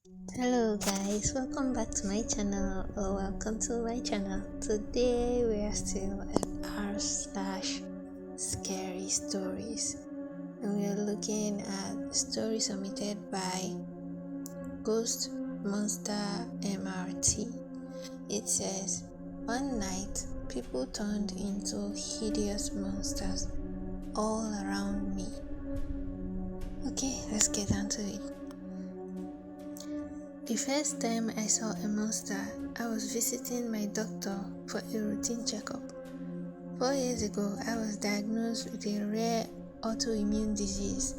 Hello guys, welcome back to my channel or welcome to my channel. Today we are still at r/scary stories and we are looking at stories submitted by Ghost Monster MRT. It says, one night people turned into hideous monsters all around me. Okay, let's get down to it. The first time I saw a monster, I was visiting my doctor for a routine checkup. 4 years ago, I was diagnosed with a rare autoimmune disease.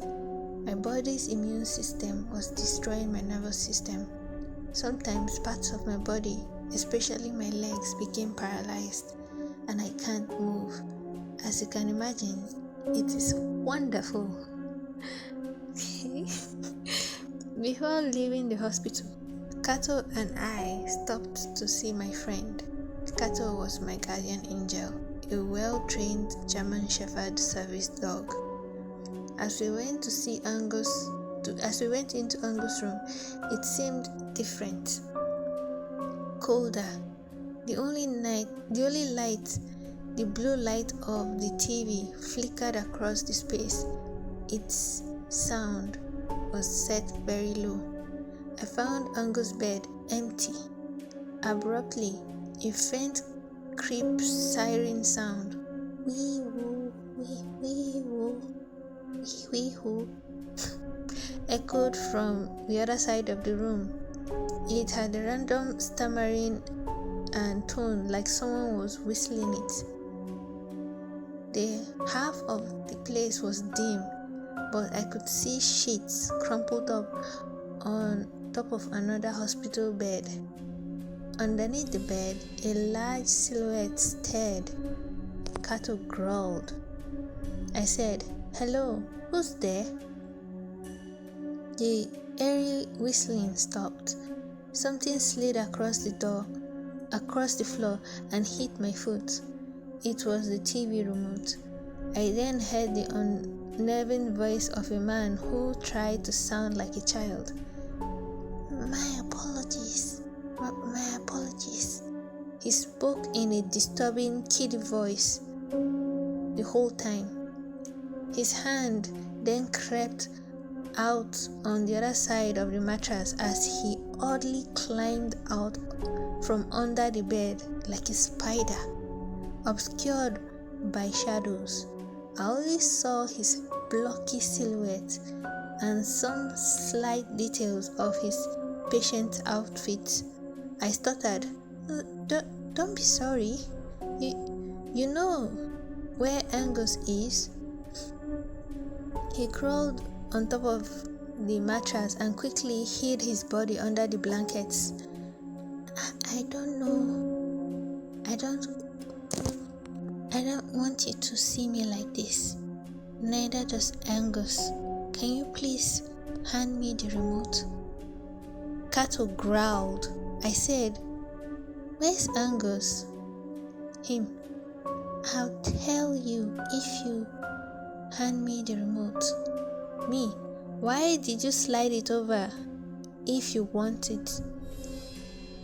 My body's immune system was destroying my nervous system. Sometimes parts of my body, especially my legs, became paralyzed and I can't move. As you can imagine, it is wonderful. Before leaving the hospital, Kato and I stopped to see my friend. Kato was my guardian angel, a well-trained German Shepherd service dog. As we went into Angus' room, it seemed different, colder. The only light, the blue light of the TV, flickered across the space. Its sound was set very low. I found Angus' bed empty. Abruptly, a faint creep siren sound, wee woo, wee woo, wee woo, echoed from the other side of the room. It had a random stammering and tone like someone was whistling it. The half of the place was dim, but I could see sheets crumpled up on top of another hospital bed. Underneath the bed, a large silhouette stared. Kato growled. I said, "Hello, who's there?" The airy whistling stopped. Something slid across the floor and hit my foot. It was the TV remote. I then heard the unnerving voice of a man who tried to sound like a child. My apologies. He spoke in a disturbing kiddie voice the whole time. His hand then crept out on the other side of the mattress as he oddly climbed out from under the bed like a spider, obscured by shadows. I only saw his blocky silhouette and some slight details of his patient outfit. I stuttered, Don't be sorry. You know where Angus is?" He crawled on top of the mattress and quickly hid his body under the blankets. I don't know. I don't want you to see me like this. Neither does Angus. Can you please hand me the remote? Kato growled. I said, "Where's Angus?" Him. "I'll tell you if you hand me the remote." Me. "Why did you slide it over if you want it?"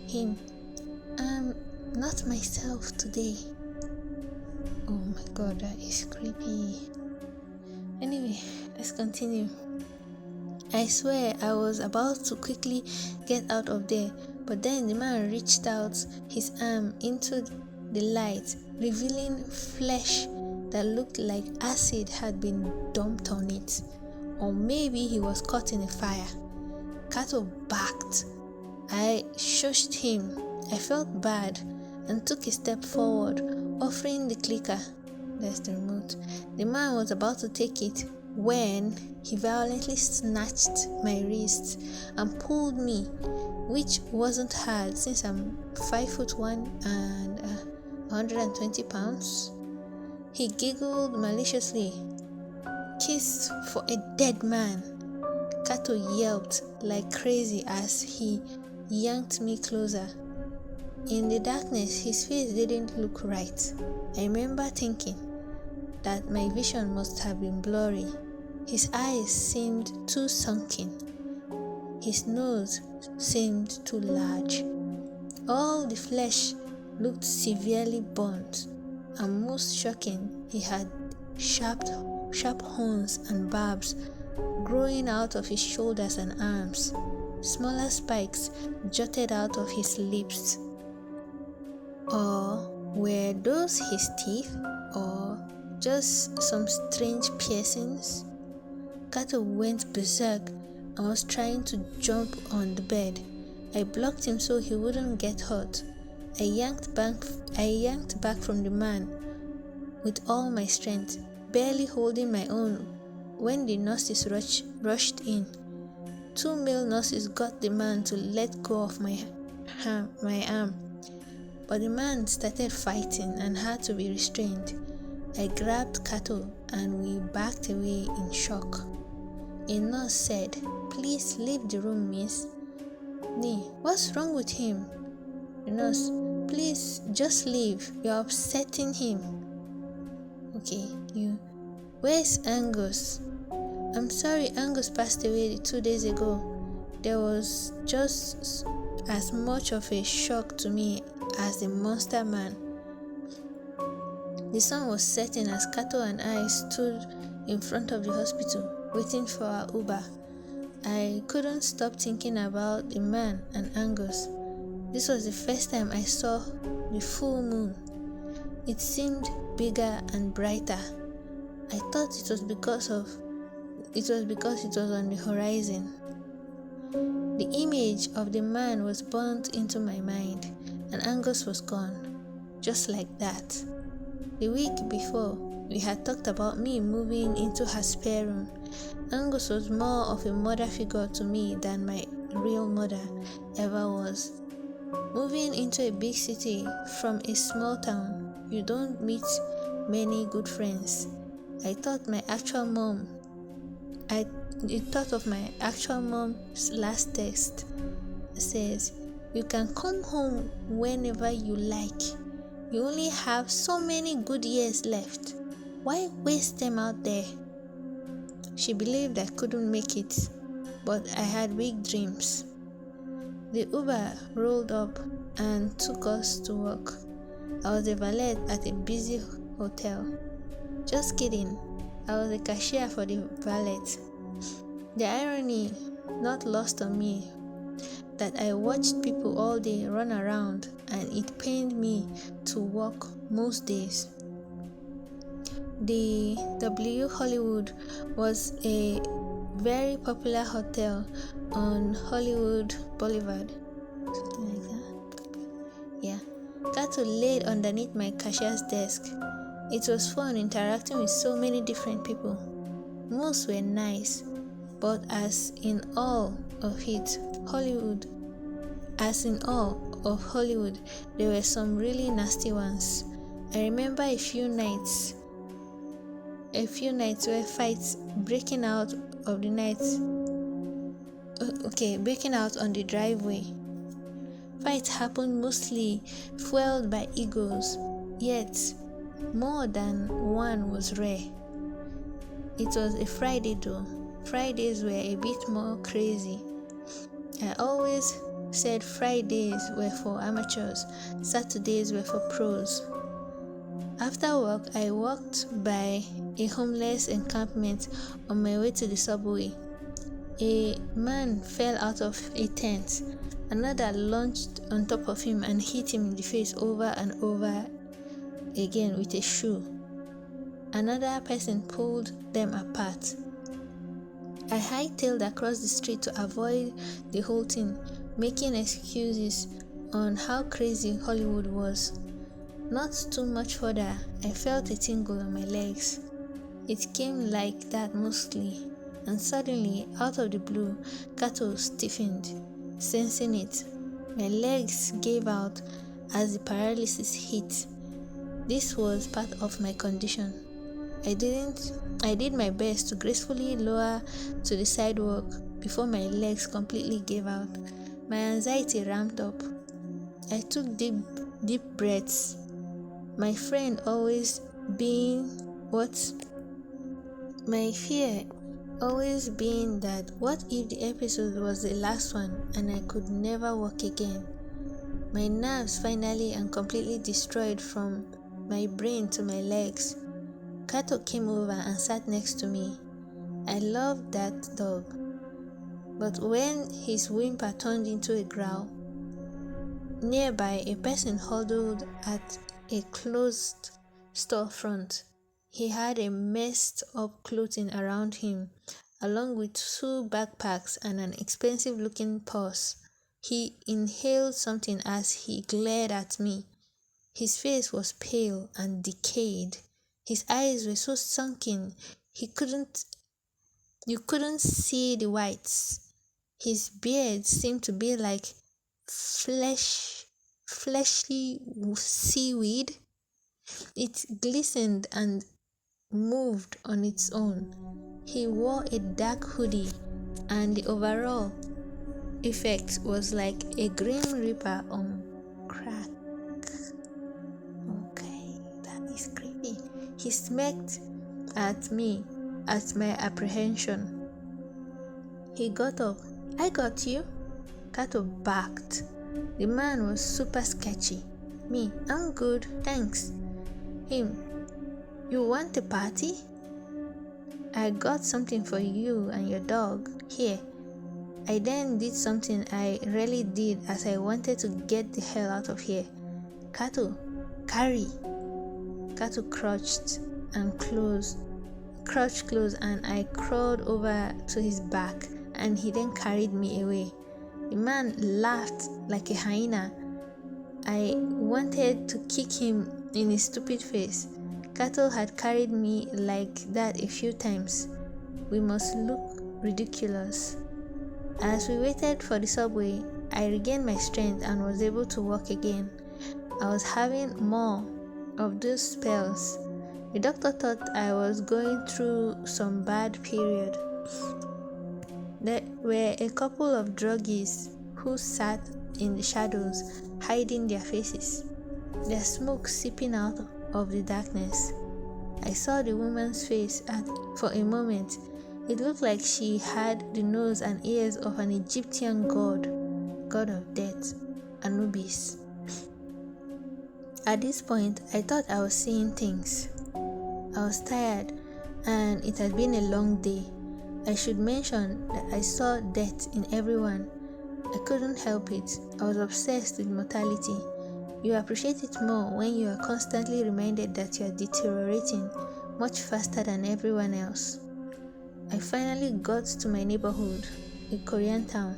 Him. "I'm not myself today." Oh my god, that is creepy. Anyway, let's continue. I swear I was about to quickly get out of there, but then the man reached out his arm into the light, revealing flesh that looked like acid had been dumped on it. Or maybe he was caught in a fire. Kato backed. I shushed him. I felt bad and took a step forward, offering the clicker. There's the remote. The man was about to take it when he violently snatched my wrist and pulled me, which wasn't hard since I'm 5'1" and 120 pounds. He giggled maliciously. "Kiss for a dead man." Kato yelped like crazy as he yanked me closer. In the darkness, his face didn't look right. I remember thinking that my vision must have been blurry. His eyes seemed too sunken. His nose seemed too large. All the flesh looked severely burnt, and most shocking, he had sharp horns and barbs growing out of his shoulders and arms. Smaller spikes jutted out of his lips. Or were those his teeth, or just some strange piercings? Kato went berserk and was trying to jump on the bed. I blocked him so he wouldn't get hurt. I yanked back from the man with all my strength, barely holding my own when the nurses rushed in. 2 male nurses got the man to let go of my arm, but the man started fighting and had to be restrained. I grabbed Kato and we backed away in shock. A nurse said, "Please leave the room, miss." "Nee, what's wrong with him?" The nurse, "Please, just leave. You're upsetting him." "Okay, where's Angus?" "I'm sorry, Angus passed away 2 days ago. There was just as much of a shock to me as the monster man." The sun was setting as Kato and I stood in front of the hospital, waiting for our Uber. I couldn't stop thinking about the man and Angus. This was the first time I saw the full moon. It seemed bigger and brighter. I thought it was because it was on the horizon. The image of the man was burnt into my mind, and Angus was gone, just like that. The week before, we had talked about me moving into her spare room. Angus was more of a mother figure to me than my real mother ever was. Moving into a big city from a small town, you don't meet many good friends. I thought of my actual mom's last text. It says, "You can come home whenever you like. You only have so many good years left. Why waste them out there?" She believed I couldn't make it, but I had big dreams. The Uber rolled up and took us to work. I was a valet at a busy hotel. Just kidding, I was a cashier for the valet. The irony not lost on me that I watched people all day run around, and it pained me to work most days. The W Hollywood was a very popular hotel on Hollywood Boulevard. Something like that. Yeah. Kato laid underneath my cashier's desk. It was fun interacting with so many different people. Most were nice, but as in all of Hollywood, there were some really nasty ones. I remember a few nights where fights breaking out on the driveway. Fights happened mostly fueled by egos, yet more than one was rare. It was a Friday though. Fridays were a bit more crazy. I always said Fridays were for amateurs, Saturdays were for pros. After work, I walked by a homeless encampment on my way to the subway. A man fell out of a tent. Another launched on top of him and hit him in the face over and over again with a shoe. Another person pulled them apart. I hightailed across the street to avoid the whole thing, making excuses on how crazy Hollywood was. Not too much further, I felt a tingle on my legs. It came like that mostly, and suddenly, out of the blue, Kato stiffened. Sensing it, my legs gave out as the paralysis hit. This was part of my condition. I did my best to gracefully lower to the sidewalk before my legs completely gave out. My anxiety ramped up. I took deep breaths. My friend always being what? My fear always been that what if the episode was the last one and I could never walk again? My nerves finally and completely destroyed from my brain to my legs. Kato came over and sat next to me. I loved that dog. But when his whimper turned into a growl, nearby a person huddled at a closed storefront. He had a messed up clothing around him, along with 2 backpacks and an expensive looking purse. He inhaled something as he glared at me. His face was pale and decayed. His eyes were so sunken you couldn't see the whites. His beard seemed to be like fleshy seaweed. It glistened and moved on its own. He wore a dark hoodie, and the overall effect was like a Grim Reaper on crack. Okay, that is creepy. He smirked at me at my apprehension. He got up. I got you. Kato barked. The man was super sketchy. Me, I'm good, thanks. Him, you want a party? I got something for you and your dog. Here. I then did something I rarely did as I wanted to get the hell out of here. Kato, carry. Kato crouched close and I crawled over to his back and he then carried me away. The man laughed like a hyena. I wanted to kick him in his stupid face. Kato had carried me like that a few times. We must look ridiculous. As we waited for the subway, I regained my strength and was able to walk again. I was having more of those spells. The doctor thought I was going through some bad period. There were a couple of druggies who sat in the shadows, hiding their faces, their smoke seeping out of the darkness. I saw the woman's face for a moment. It looked like she had the nose and ears of an Egyptian god of death, Anubis. At this point, I thought I was seeing things. I was tired, and it had been a long day. I should mention that I saw death in everyone. I couldn't help it. I was obsessed with mortality. You appreciate it more when you are constantly reminded that you are deteriorating much faster than everyone else. I finally got to my neighborhood, a Korean town.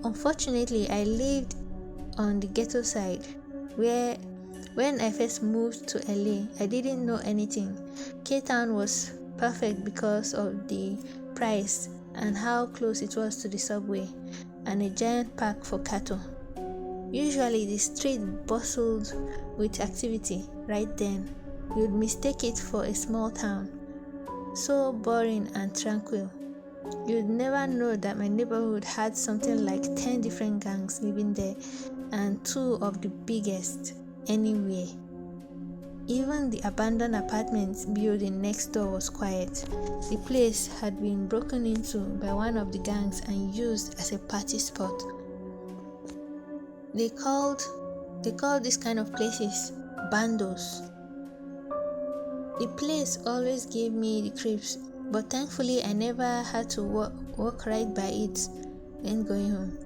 Unfortunately, I lived on the ghetto side, where when I first moved to LA, I didn't know anything. K-Town was perfect because of the price and how close it was to the subway and a giant park for cattle. Usually the street bustled with activity right then. You'd mistake it for a small town, so boring and tranquil. You'd never know that my neighborhood had something like 10 different gangs living there and 2 of the biggest anywhere. Even the abandoned apartment building next door was quiet. The place had been broken into by one of the gangs and used as a party spot. They called this kind of places bandos. The place always gave me the creeps, but thankfully I never had to walk right by it when going home.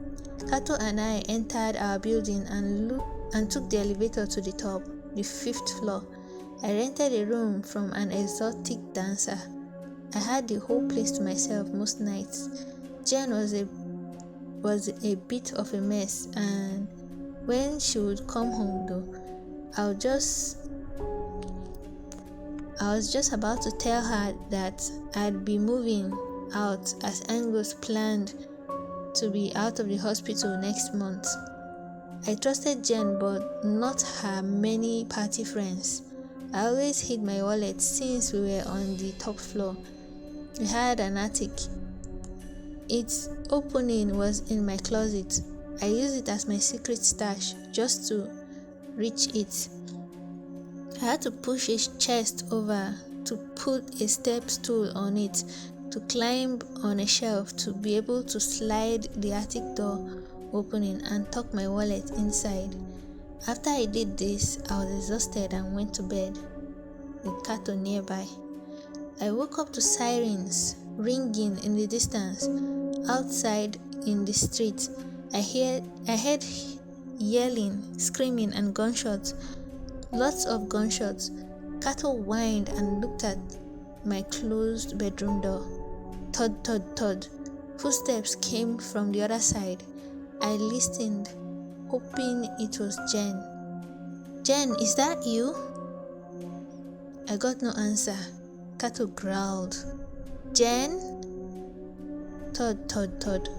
Kato and I entered our building and took the elevator to the top, the 5th floor. I rented a room from an exotic dancer. I had the whole place to myself most nights. Jen was a bit of a mess, and when she would come home though, I was just about to tell her that I'd be moving out as Angus planned to be out of the hospital next month. I trusted Jen, but not her many party friends. I always hid my wallet since we were on the top floor. We had an attic. Its opening was in my closet. I used it as my secret stash just to reach it. I had to push a chest over to put a step stool on it to climb on a shelf to be able to slide the attic door opening and tuck my wallet inside. After I did this, I was exhausted and went to bed with Kato nearby. I woke up to sirens ringing in the distance. Outside in the street, I heard yelling, screaming, and gunshots. Lots of gunshots. Kato whined and looked at my closed bedroom door. Thud, thud, thud. Footsteps came from the other side. I listened, hoping it was Jen. Jen, is that you? I got no answer. Kato growled. Jen? Thud, thud, thud.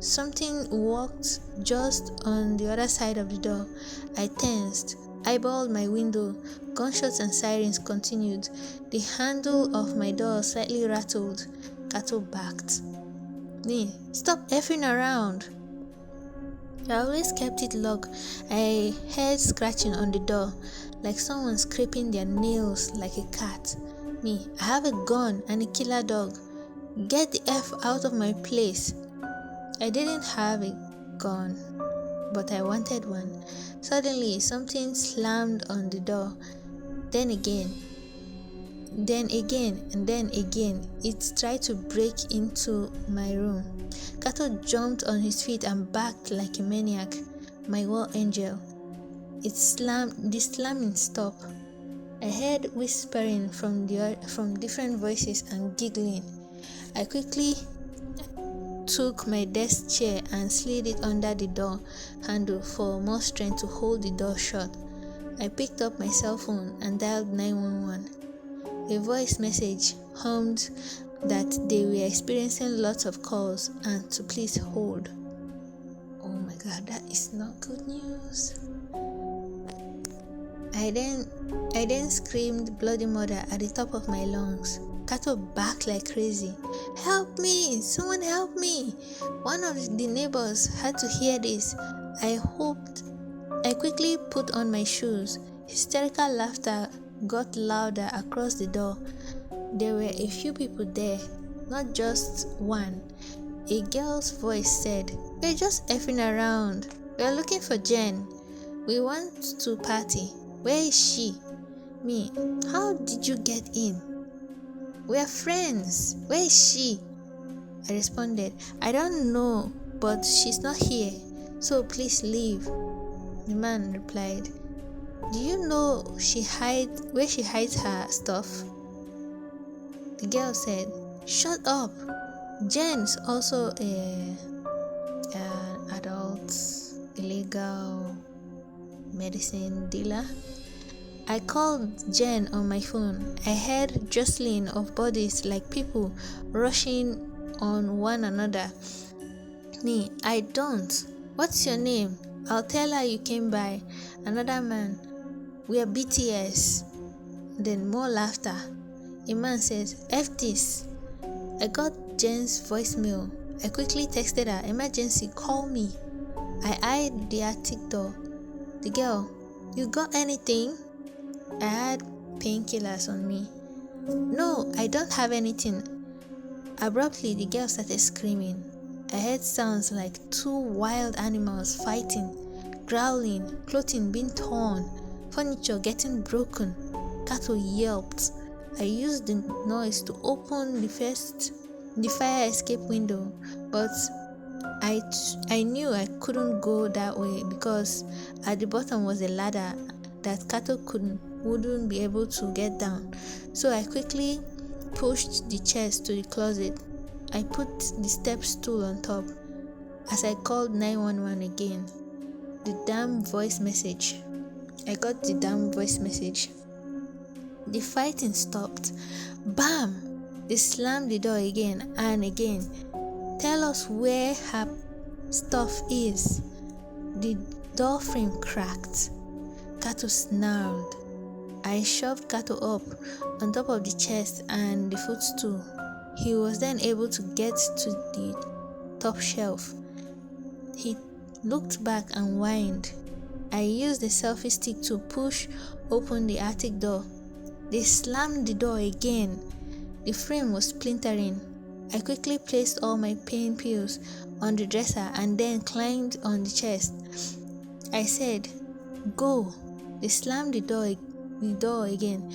Something walked just on the other side of the door. I tensed, eyeballed my window. Gunshots and sirens continued. The handle of my door slightly rattled. Kato backed. Me, stop effing around. I always kept it locked. I heard scratching on the door, like someone scraping their nails like a cat. Me, I have a gun and a killer dog. Get the F out of my place. I didn't have a gun, but I wanted one. Suddenly, something slammed on the door. Then again, and then again. It tried to break into my room. Kato jumped on his feet and backed like a maniac. My war angel. The slamming stopped. I heard whispering from different voices and giggling. I quickly took my desk chair and slid it under the door handle for more strength to hold the door shut. I picked up my cell phone and dialed 911. A voice message hummed that they were experiencing lots of calls and to please hold. Oh my god, that is not good news. I then screamed bloody murder at the top of my lungs. Kato barked like crazy. Help me! Someone help me! One of the neighbors had to hear this. I quickly put on my shoes. Hysterical laughter got louder across the door. There were a few people there, not just one. A girl's voice said, "We're just effing around. We're looking for Jen. We want to party. Where is she?" Me, how did you get in? We're friends. Where is she? I responded, I don't know, but she's not here, so please leave. The man replied, do you know where she hides her stuff? The girl said, shut up. Jen's also an adult illegal medicine dealer. I called Jen on my phone. I heard jostling of bodies like people rushing on one another. Me, I don't. What's your name? I'll tell her you came by. Another man, we are BTS. Then more laughter. A man says, F this. I got Jen's voicemail. I quickly texted her, emergency, call me. I eyed the attic door. The girl, you got anything? I had painkillers on me. No, I don't have anything. Abruptly, the girl started screaming. I heard sounds like two wild animals fighting, growling, clothing being torn, furniture getting broken. Kato yelped. I used the noise to open the fire escape window, but I knew I couldn't go that way because at the bottom was a ladder that Kato wouldn't be able to get down. So I quickly pushed the chest to the closet. I put the step stool on top. As I called 911 again, I got the damn voice message. The fighting stopped. Bam! They slammed the door again and again. Tell us where her stuff is. The door frame cracked. Kato snarled. I shoved Kato up on top of the chest and the footstool. He was then able to get to the top shelf. He looked back and whined. I used the selfie stick to push open the attic door. They slammed the door again. The frame was splintering. I quickly placed all my pain pills on the dresser and then climbed on the chest. I said, "Go." They slammed the door again.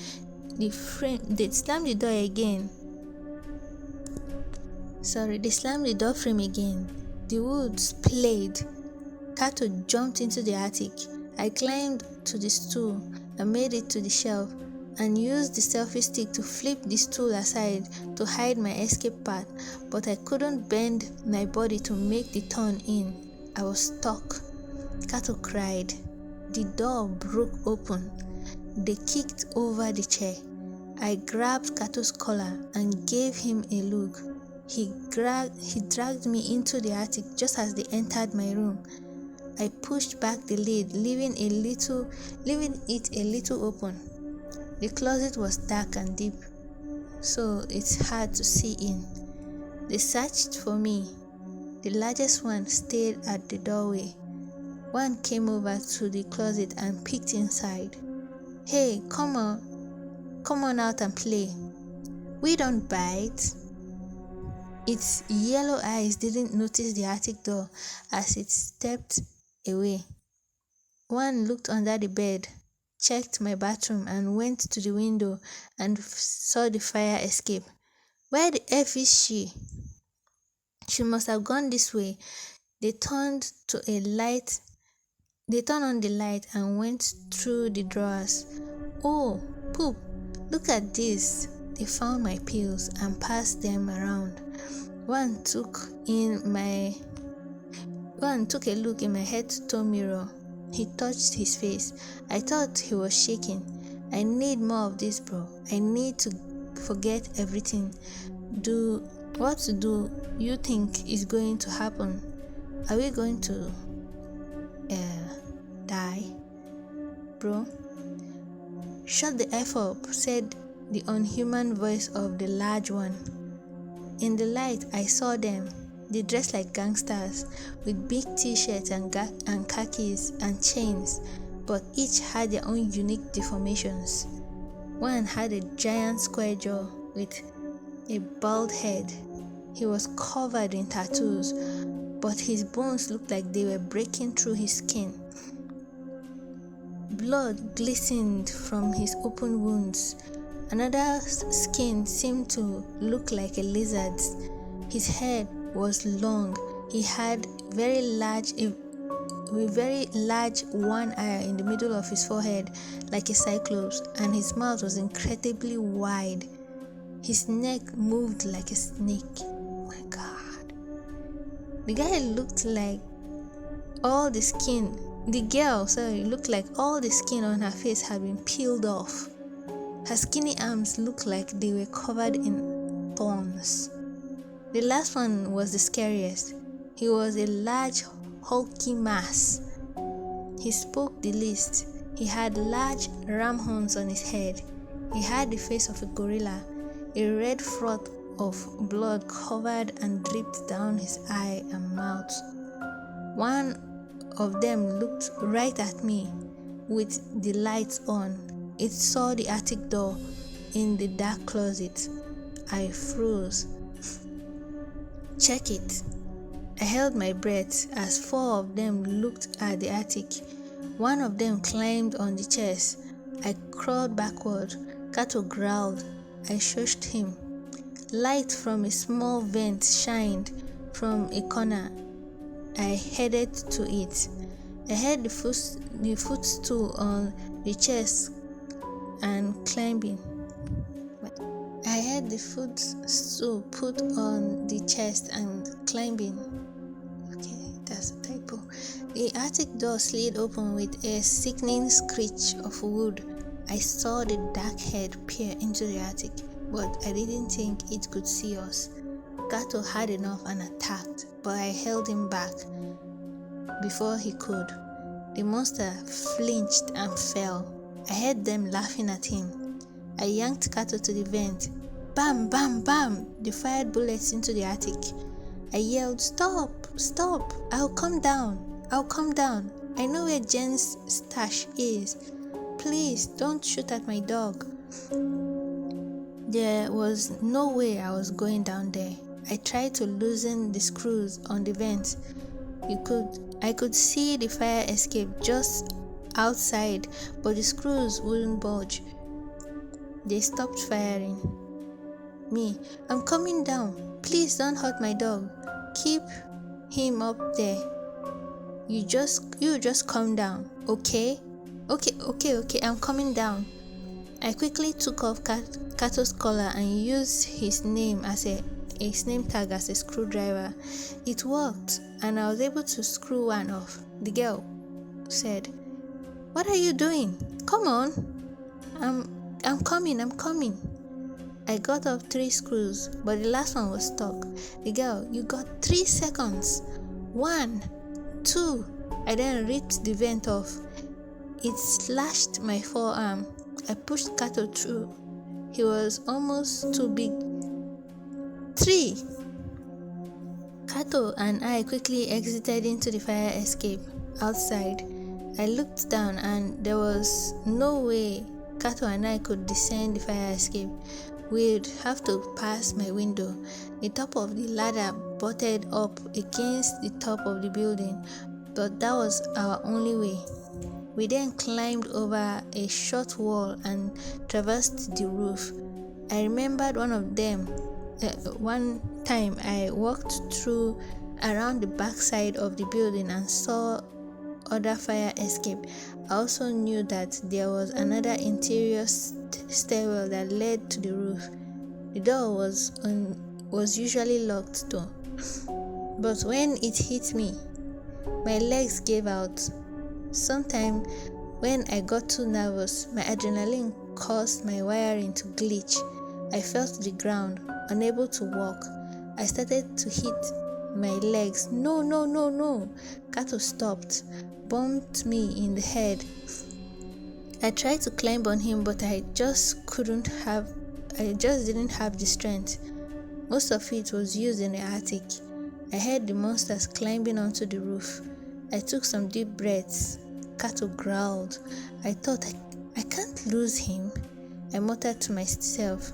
They slammed the door again. They slammed the door frame again. The wood splayed. Kato jumped into the attic. I climbed to the stool and made it to the shelf and used the selfie stick to flip the stool aside to hide my escape path, but I couldn't bend my body to make the turn in. I was stuck. Kato cried. The door broke open. They kicked over the chair. I grabbed Kato's collar and gave him a look. He dragged me into the attic just as they entered my room. I pushed back the lid, leaving it a little open. The closet was dark and deep, so it's hard to see in. They searched for me. The largest one stayed at the doorway. One came over to the closet and peeked inside. "Hey, come on out and play. We don't bite." Its yellow eyes didn't notice the attic door as it stepped away. One looked under the bed, checked my bathroom, and went to the window and saw the fire escape. "Where the F is she? She must have gone this way." They turned on the light and went through the drawers. "Oh, Poop, look at this." They found my pills and passed them around. One took a look in my head-to-toe mirror. He touched his face. I thought he was shaking. "I need more of this, bro. I need to forget everything. What do you think is going to happen? Are we going to die, bro?" "Shut the F up," said the unhuman voice of the large one. In the light, I saw them. They dressed like gangsters with big t-shirts and khakis and chains, but each had their own unique deformations. One had a giant square jaw with a bald head. He was covered in tattoos, but his bones looked like they were breaking through his skin. Blood glistened from his open wounds. Another skin seemed to look like a lizard's. His head was long. He had a very large one eye in the middle of his forehead, like a cyclops, and his mouth was incredibly wide. His neck moved like a snake. Oh my God. The guy looked like all the skin. The girl, looked like all the skin on her face had been peeled off. Her skinny arms looked like they were covered in thorns. The last one was the scariest. He was a large, hulky mass. He spoke the least. He had large ram horns on his head. He had the face of a gorilla. A red froth of blood covered and dripped down his eye and mouth. One of them looked right at me with the lights on. It saw the attic door in the dark closet. I froze. "Check it." I held my breath as 4 of them looked at the attic. One of them climbed on the chest. I crawled backward. Kato growled. I shushed him. Light from a small vent shined from a corner. I headed to it. I had the footstool on the chest and climbing. I had the footstool put on the chest and climbing. Okay, that's a typo. The attic door slid open with a sickening screech of wood. I saw the dark head peer into the attic, but I didn't think it could see us. Kato had enough and attacked, but I held him back before he could. The monster flinched and fell. I heard them laughing at him. I yanked Kato to the vent. Bam, bam, bam! They fired bullets into the attic. I yelled, "Stop! Stop! I'll come down! I'll come down! I know where Jen's stash is. Please don't shoot at my dog." There was no way I was going down there. I tried to loosen the screws on the vent. I could see the fire escape just outside, but the screws wouldn't budge. They stopped firing. Me, I'm coming down. Please don't hurt my dog. Keep him up there. You just calm down, okay? Okay, I'm coming down. I quickly took off Kato's collar and used his name tag as a screwdriver. It worked, and I was able to screw one off. The girl said, "What are you doing? Come on." I'm coming. I got off 3 screws, but the last one was stuck. The girl, "You got 3 seconds. 1, 2. I then ripped the vent off. It slashed my forearm. I pushed Kato through. He was almost too big. 3. Kato and I quickly exited into the fire escape. Outside, I looked down and there was no way Kato and I could descend the fire escape. We'd have to pass my window. The top of the ladder butted up against the top of the building, but that was our only way. We then climbed over a short wall and traversed the roof. I remembered one time I walked through around the backside of the building and saw other fire escape. I also knew that there was another interior stairwell that led to the roof. The door was usually locked though. But when it hit me, my legs gave out. Sometimes when I got too nervous, my adrenaline caused my wiring to glitch. I fell to the ground, unable to walk. I started to hit my legs. No. Kato stopped, bumped me in the head. I tried to climb on him, but I just didn't have the strength. Most of it was used in the attic. I heard the monsters climbing onto the roof. I took some deep breaths. Kato growled. I thought, I can't lose him. I muttered to myself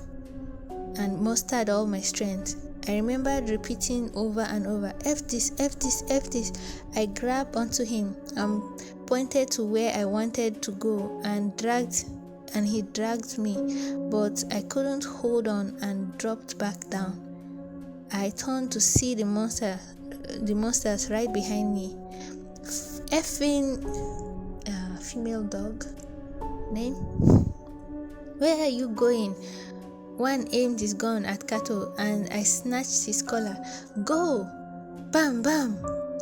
and mustered all my strength. I remembered repeating over and over, F this. I grabbed onto him and pointed to where I wanted to go and he dragged me, but I couldn't hold on and dropped back down. I turned to see the monsters right behind me. Effing female dog name. Where are you going? One aimed his gun at Kato and I snatched his collar. Go! Bam!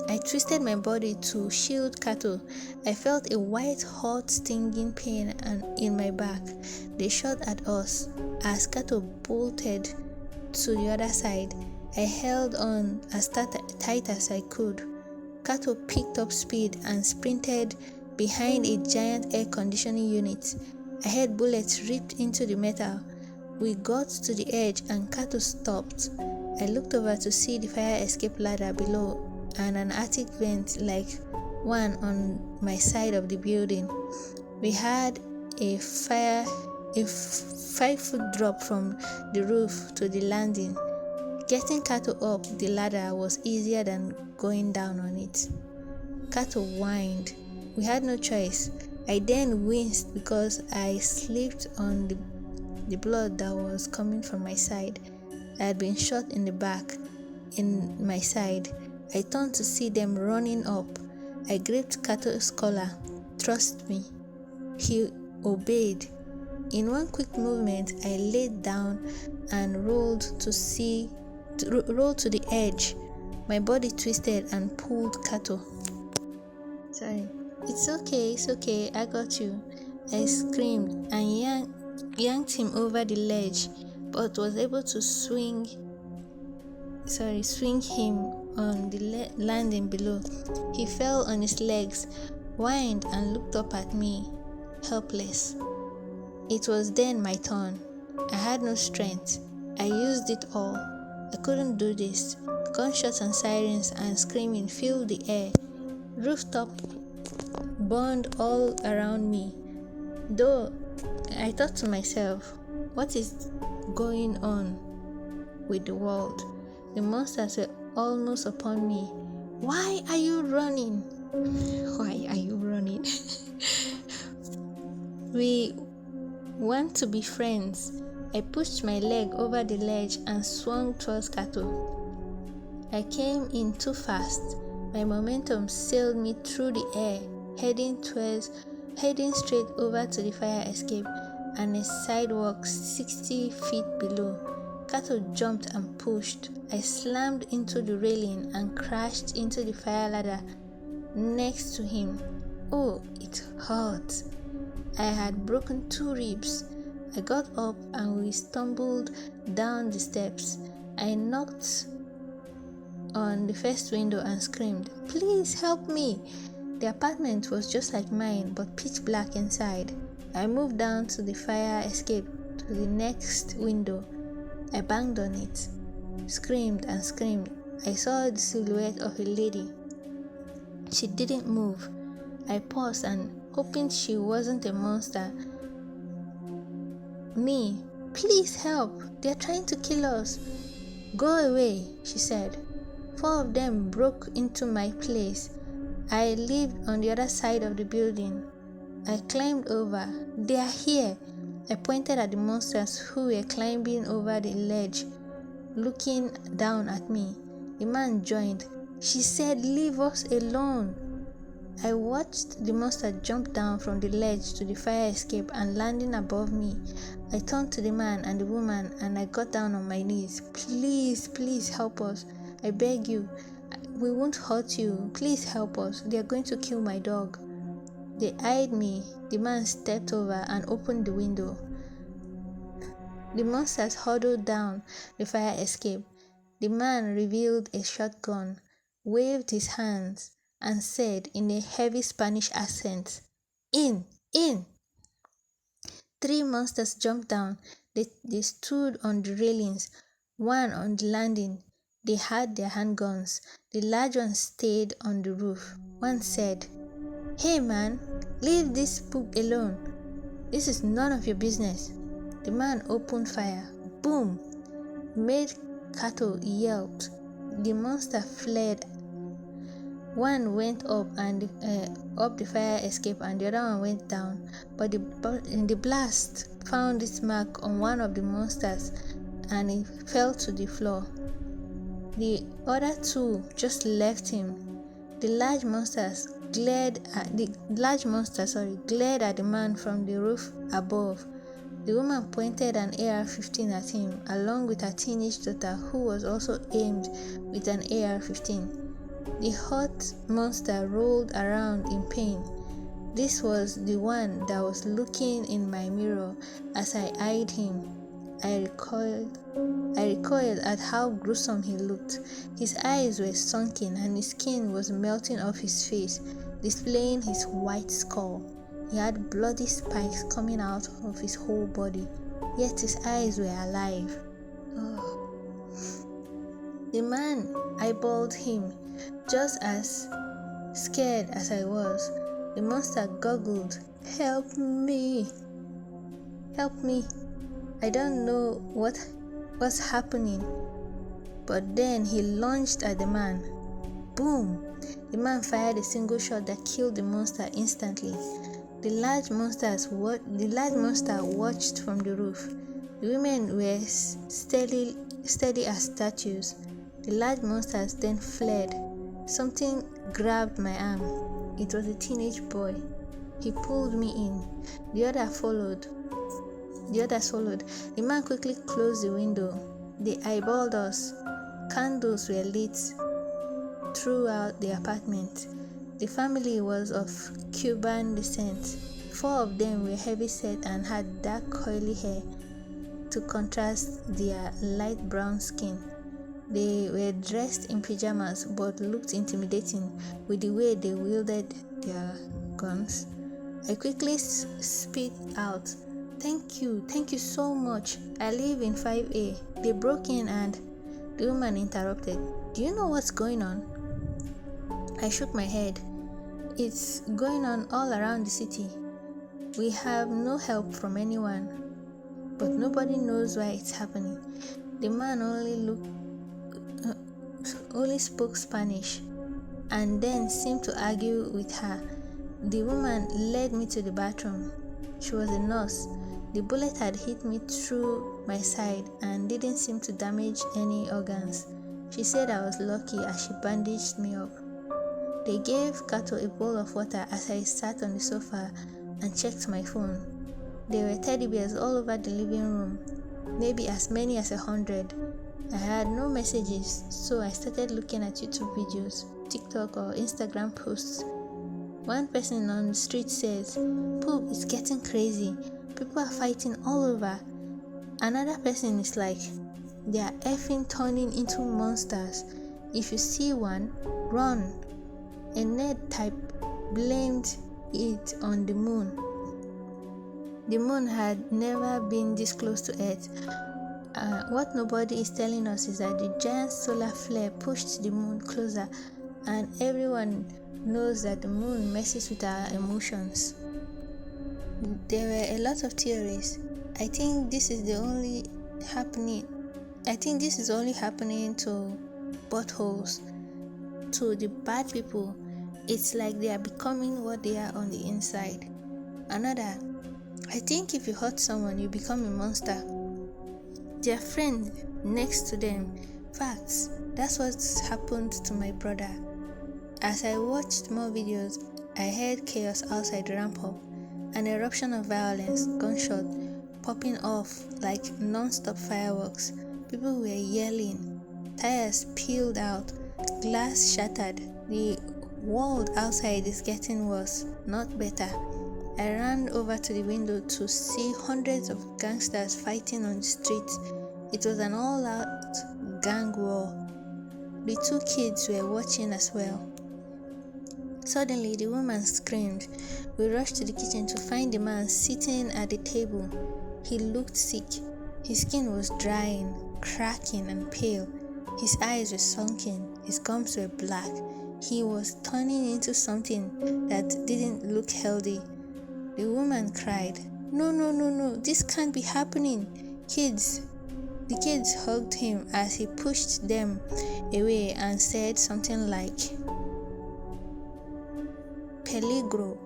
I twisted my body to shield Kato. I felt a white hot stinging pain in my back. They shot at us as Kato bolted to the other side. I held on as tight as I could. Kato picked up speed and sprinted behind a giant air conditioning unit. I heard bullets ripped into the metal. We got to the edge and Kato stopped. I looked over to see the fire escape ladder below and an attic vent like one on my side of the building. We had a 5-foot drop from the roof to the landing. Getting Kato up the ladder was easier than going down on it. Kato whined. We had no choice. I then winced because I slipped on the blood that was coming from my side. I had been shot in the back, in my side. I turned to see them running up. I gripped Kato's collar. Trust me. He obeyed. In one quick movement, I laid down and rolled to the edge. My body twisted and pulled Kato. Sorry. It's okay, I got you. I screamed and yanked him over the ledge, but was able to swing him on the landing below. He fell on his legs, whined and looked up at me, helpless. It was then my turn. I had no strength. I used it all. I couldn't do this. Gunshots and sirens and screaming filled the air. Rooftop burned all around me. Though I thought to myself, what is going on with the world? The monsters were almost upon me. Why are you running? Why are you running? We want to be friends. I pushed my leg over the ledge and swung towards Kato. I came in too fast. My momentum sailed me through the air, heading straight over to the fire escape and a sidewalk 60 feet below. Kato jumped and pushed. I slammed into the railing and crashed into the fire ladder next to him. Oh, it hurt. I had broken 2 ribs. I got up and we stumbled down the steps. I knocked on the first window and screamed, "Please help me!" The apartment was just like mine, but pitch black inside. I moved down to the fire escape to the next window. I banged on it, screamed and screamed. I saw the silhouette of a lady. She didn't move. I paused and, hoping she wasn't a monster. "Me, please help. They're trying to kill us." "Go away," she said. 4 of them broke into my place. I lived on the other side of the building. I climbed over. "They are here." I pointed at the monsters who were climbing over the ledge, looking down at me. The man joined. "She said, leave us alone." I watched the monster jump down from the ledge to the fire escape and landing above me. I turned to the man and the woman and I got down on my knees. Please help us. I beg you. We won't hurt you. Please help us. They are going to kill my dog." They eyed me. The man stepped over and opened the window. The monsters huddled down the fire escape. The man revealed a shotgun, waved his hands, and said in a heavy Spanish accent, "In! 3 monsters jumped down. They stood on the railings, one on the landing. They had their handguns. The large one stayed on the roof. One said, "Hey man, leave this spook alone. This is none of your business." The man opened fire. Boom! Made Kato yelped. The monster fled. One went up the fire escape and the other one went down. But the blast found its mark on one of the monsters and it fell to the floor. The other 2 just left him. The large monster glared at the man from the roof above. The woman pointed an AR-15 at him, along with her teenage daughter, who was also aimed with an AR-15. The hot monster rolled around in pain. This was the one that was looking in my mirror as I eyed him. I recoiled at how gruesome he looked. His eyes were sunken and his skin was melting off his face, displaying his white skull. He had bloody spikes coming out of his whole body, yet his eyes were alive. Oh. The man eyeballed him, just as scared as I was. The monster gurgled, "Help me! Help me!" I don't know what was happening, but then he lunged at the man. Boom! The man fired a single shot that killed the monster instantly. The large monster watched from the roof. The women were steady as statues. The large monsters then fled. Something grabbed my arm. It was a teenage boy. He pulled me in. The others followed. The man quickly closed the window. They eyeballed us. Candles were lit throughout the apartment. The family was of Cuban descent. 4 of them were heavy-set and had dark curly hair to contrast their light brown skin. They were dressed in pajamas but looked intimidating with the way they wielded their guns. I quickly spit out, Thank you so much. I live in 5A. They broke in and..." The woman interrupted. "Do you know what's going on?" I shook my head. "It's going on all around the city." We have no help from anyone, but nobody knows why it's happening. The man only spoke Spanish and then seemed to argue with her. The woman led me to the bathroom. She was a nurse. The bullet had hit me through my side and didn't seem to damage any organs. She said I was lucky as she bandaged me up. They gave Kato a bowl of water as I sat on the sofa and checked my phone. There were teddy bears all over the living room, maybe as many as 100. I had no messages, so I started looking at YouTube videos, TikTok or Instagram posts. One person on the street says, "Poop, it's getting crazy. People are fighting all over." Another person is like, "They are effing turning into monsters. If you see one, run." A Ned type blamed it on the moon. The moon had never been this close to Earth. What nobody is telling us is that the giant solar flare pushed the moon closer, and everyone knows that the moon messes with our emotions. There were a lot of theories. I think this is only happening to buttholes. To the bad people, it's like they are becoming what they are on the inside. Another, I think if you hurt someone, you become a monster. Their friend next to them. Facts. That's what's happened to my brother. As I watched more videos, I heard chaos outside ramp up, an eruption of violence, gunshot popping off like non-stop fireworks. People were yelling, tires peeled out, glass shattered. The world outside is getting worse, not better. I ran over to the window to see hundreds of gangsters fighting on the streets. It was an all-out gang war. The two kids were watching as well. Suddenly, the woman screamed. We rushed to the kitchen to find the man sitting at the table. He looked sick. His skin was drying, cracking, and pale. His eyes were sunken. His gums were black. He was turning into something that didn't look healthy. The woman cried, No, this can't be happening. Kids. The kids hugged him as he pushed them away and said something like, "Peligro."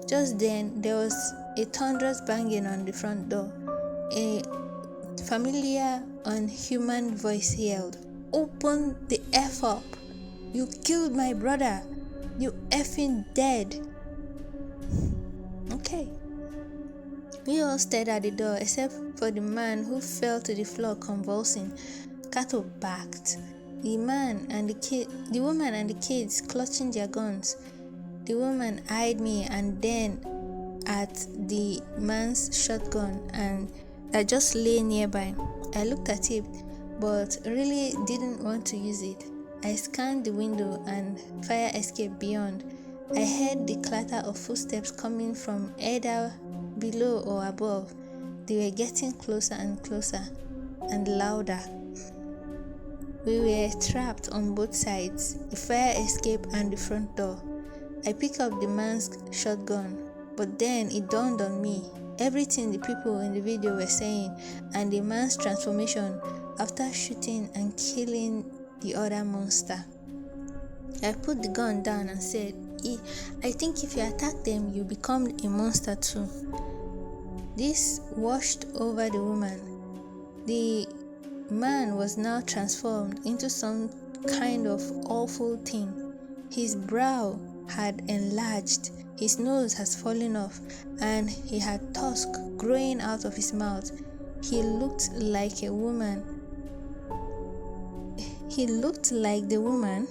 Just then, there was a thunderous banging on the front door. A familiar, unhuman voice yelled, "Open the F up! You killed my brother! You effing dead!" Okay. We all stared at the door except for the man who fell to the floor convulsing. Kato backed. The woman and the kids clutching their guns. The woman eyed me and then at the man's shotgun and that just lay nearby. I looked at it, but really didn't want to use it. I scanned the window and fire escape beyond. I heard the clatter of footsteps coming from either below or above. They were getting closer and closer and louder. We were trapped on both sides, the fire escape and the front door. I picked up the man's shotgun, but then it dawned on me everything the people in the video were saying and the man's transformation after shooting and killing the other monster. I put the gun down and said, I think if you attack them, you become a monster too. This washed over the woman. The man was now transformed into some kind of awful thing. His brow had enlarged, his nose has fallen off, and he had tusk growing out of his mouth. He looked like a woman. He looked at the woman.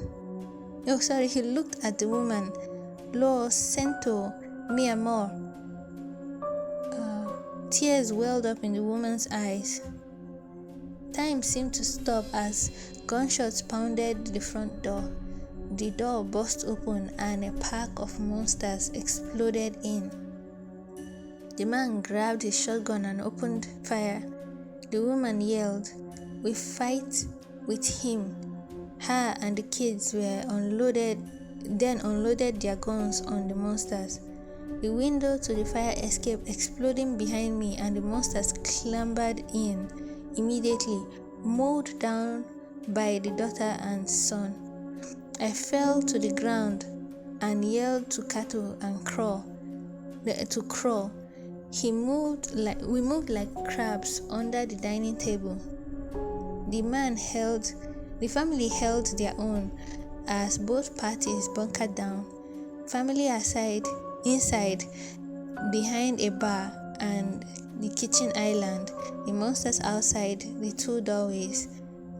Lo siento, mi amor. Tears welled up in the woman's eyes. Time seemed to stop as gunshots pounded the front door. The door burst open and a pack of monsters exploded in. The man grabbed his shotgun and opened fire. The woman yelled, "We fight with him." Her and the kids were unloaded then unloaded their guns on the monsters. The window to the fire escape exploding behind me, and the monsters clambered in immediately, mowed down by the daughter and son. I fell to the ground and yelled to Kato to crawl. We moved like crabs under the dining table. The family held their own as both parties bunkered down. Family inside, behind a bar and the kitchen island, the monsters outside the two doorways.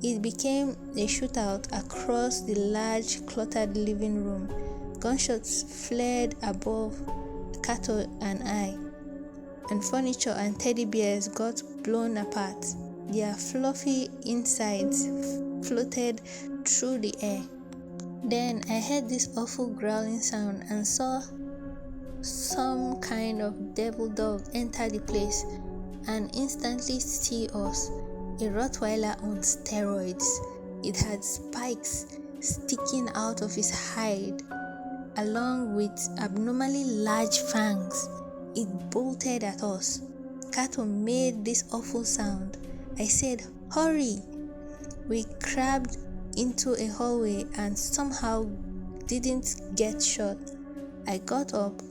It became a shootout across the large, cluttered living room. Gunshots flared above Kato and I, and furniture and teddy bears got blown apart. Their fluffy insides floated through the air. Then I heard this awful growling sound and saw some kind of devil dog enter the place and instantly see us. A Rottweiler on steroids. It had spikes sticking out of its hide, along with abnormally large fangs. It bolted at us. Kato made this awful sound. I said, "Hurry!" We crabbed into a hallway and somehow didn't get shot. I got up.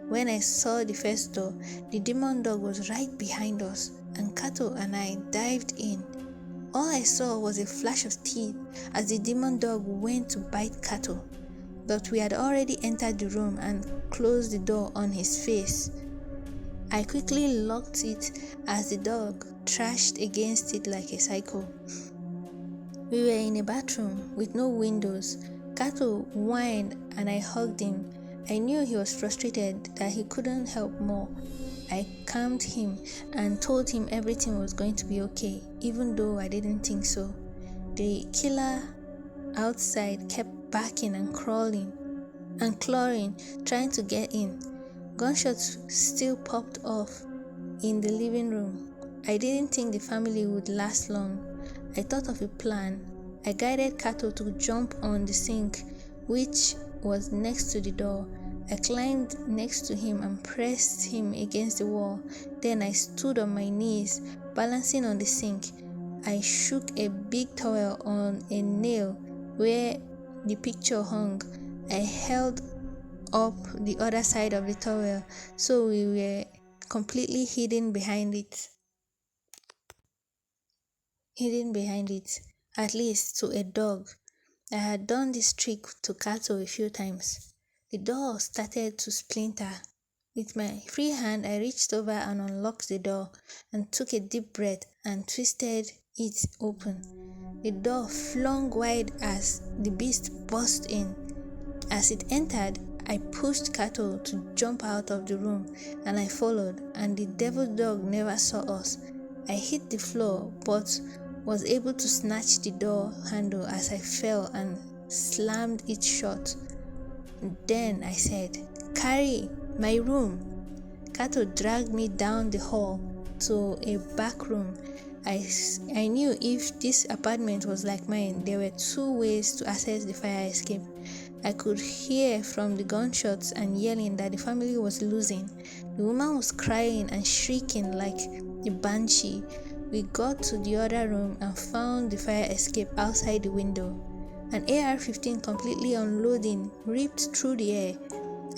When I saw the first door, the demon dog was right behind us, and Kato and I dived in. All I saw was a flash of teeth as the demon dog went to bite Kato, but we had already entered the room and closed the door on his face. I quickly locked it as the dog thrashed against it like a psycho. We were in a bathroom with no windows. Kato whined and I hugged him. I knew he was frustrated that he couldn't help more. I calmed him and told him everything was going to be okay, even though I didn't think so. The killer outside kept barking and clawing, trying to get in. Gunshots still popped off in the living room. I didn't think the family would last long. I thought of a plan. I guided Kato to jump on the sink, which was next to the door. I climbed next to him and pressed him against the wall. Then I stood on my knees, balancing on the sink. I shook a big towel on a nail where the picture hung. I held up the other side of the towel so we were completely hidden behind it, at least to a dog. I had done this trick to Kato a few times. The door started to splinter. With my free hand, I reached over and unlocked the door and took a deep breath and twisted it open. The door flung wide as the beast burst in. As it entered, I pushed Kato to jump out of the room and I followed, and the devil dog never saw us. I hit the floor but was able to snatch the door handle as I fell and slammed it shut. Then I said, "Carrie, my room." Kato dragged me down the hall to a back room. I knew if this apartment was like mine, there were two ways to access the fire escape. I could hear from the gunshots and yelling that the family was losing. The woman was crying and shrieking like a banshee. We got to the other room and found the fire escape outside the window. An AR-15 completely unloading ripped through the air.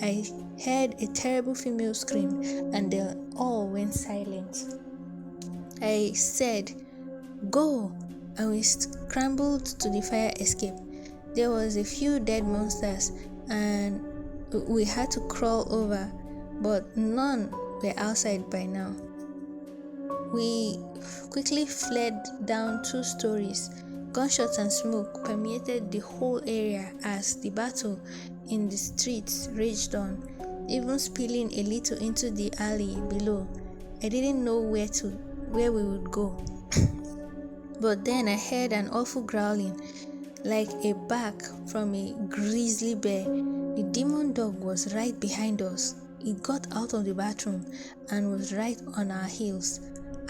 I heard a terrible female scream and they all went silent. I said, "Go," and we scrambled to the fire escape. There was a few dead monsters and we had to crawl over, but none were outside by now. We quickly fled down 2 stories. Gunshots and smoke permeated the whole area as the battle in the streets raged on, even spilling a little into the alley below. I didn't know where we would go. But then I heard an awful growling, like a bark from a grizzly bear. The demon dog was right behind us. It got out of the bathroom and was right on our heels.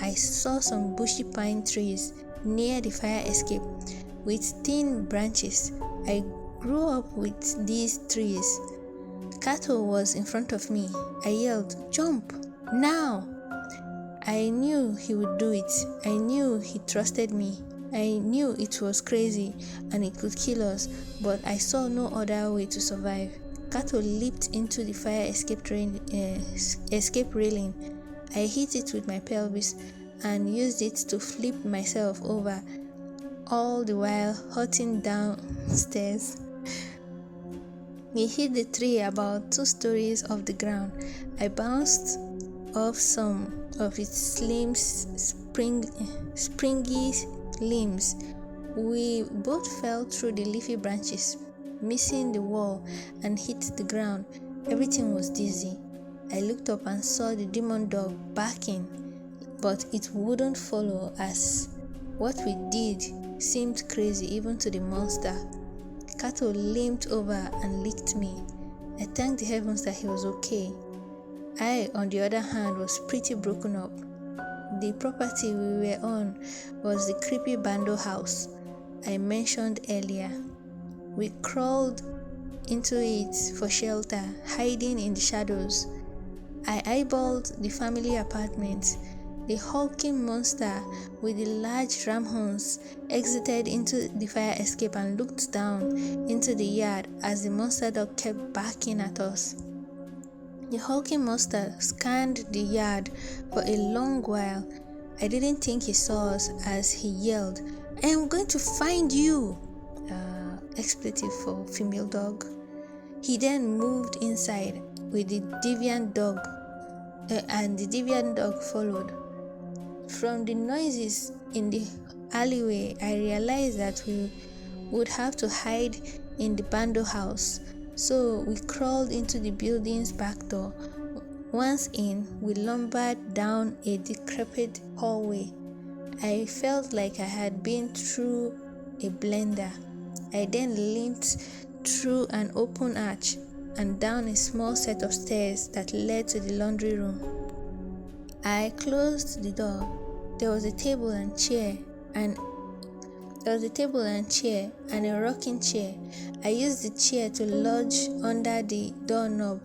I saw some bushy pine trees near the fire escape with thin branches. I grew up with these trees. Kato was in front of me. I yelled, "Jump! Now!" I knew he would do it. I knew he trusted me. I knew it was crazy and it could kill us, but I saw no other way to survive. Kato leaped into the fire escape railing. I hit it with my pelvis and used it to flip myself over, all the while hurting downstairs. We hit the tree about 2 stories off the ground. I bounced off some of its slim, springy limbs. We both fell through the leafy branches, missing the wall, and hit the ground. Everything was dizzy. I looked up and saw the demon dog barking, but it wouldn't follow as what we did seemed crazy even to the monster. Kato limped over and licked me. I thanked the heavens that he was okay. I, on the other hand, was pretty broken up. The property we were on was the creepy Bando house I mentioned earlier. We crawled into it for shelter, hiding in the shadows. I eyeballed the family apartment. The hulking monster with the large ram horns exited into the fire escape and looked down into the yard as the monster dog kept barking at us. The hulking monster scanned the yard for a long while. I didn't think he saw us as he yelled, "I am going to find you!" Expletive for female dog. He then moved inside with the deviant dog, and the deviant dog followed. From the noises in the alleyway, I realized that we would have to hide in the Bando house, so we crawled into the building's back door. Once in, we lumbered down a decrepit hallway. I felt like I had been through a blender. I then limped through an open arch and down a small set of stairs that led to the laundry room. I closed the door. There was a table and chair and a rocking chair. I used the chair to lodge under the doorknob,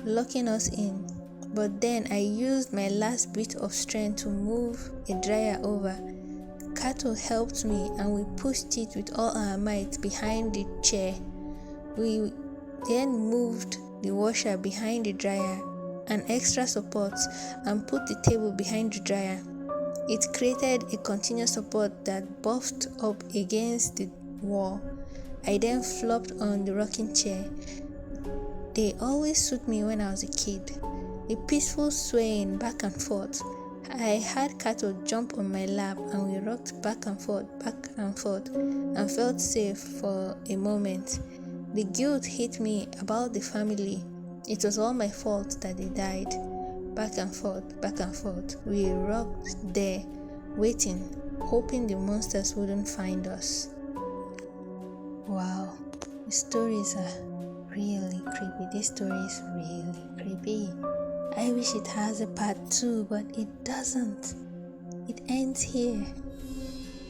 locking us in. But then I used my last bit of strength to move a dryer over. Kato helped me and we pushed it with all our might behind the chair. We then moved the washer behind the dryer, an extra support, and put the table behind the dryer. It created a continuous support that buffed up against the wall. I then flopped on the rocking chair. They always suit me when I was a kid. A peaceful swaying back and forth. I had Kato jump on my lap and we rocked back and forth, and felt safe for a moment. The guilt hit me about the family. It was all my fault that they died. Back and forth. We rocked there, waiting, hoping the monsters wouldn't find us. Wow, the stories are really creepy. This story is really creepy. I wish it has a part 2, but it doesn't. It ends here.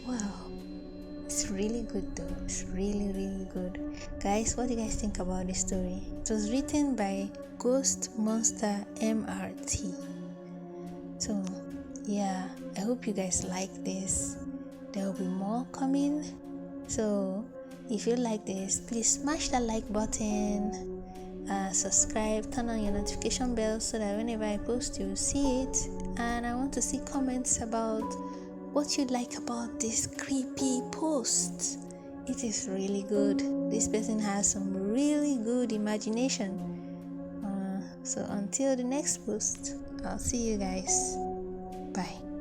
Wow. It's really good though. It's really, really good. Guys, what do you guys think about this story? It was written by Ghost Monster MRT. So, yeah, I hope you guys like this. There will be more coming. So, if you like this, please smash that like button. Subscribe, turn on your notification bell so that whenever I post you'll see it. And I want to see comments about what you like about this creepy post. It is really good. This person has some really good imagination. So until the next post, I'll see you guys. Bye.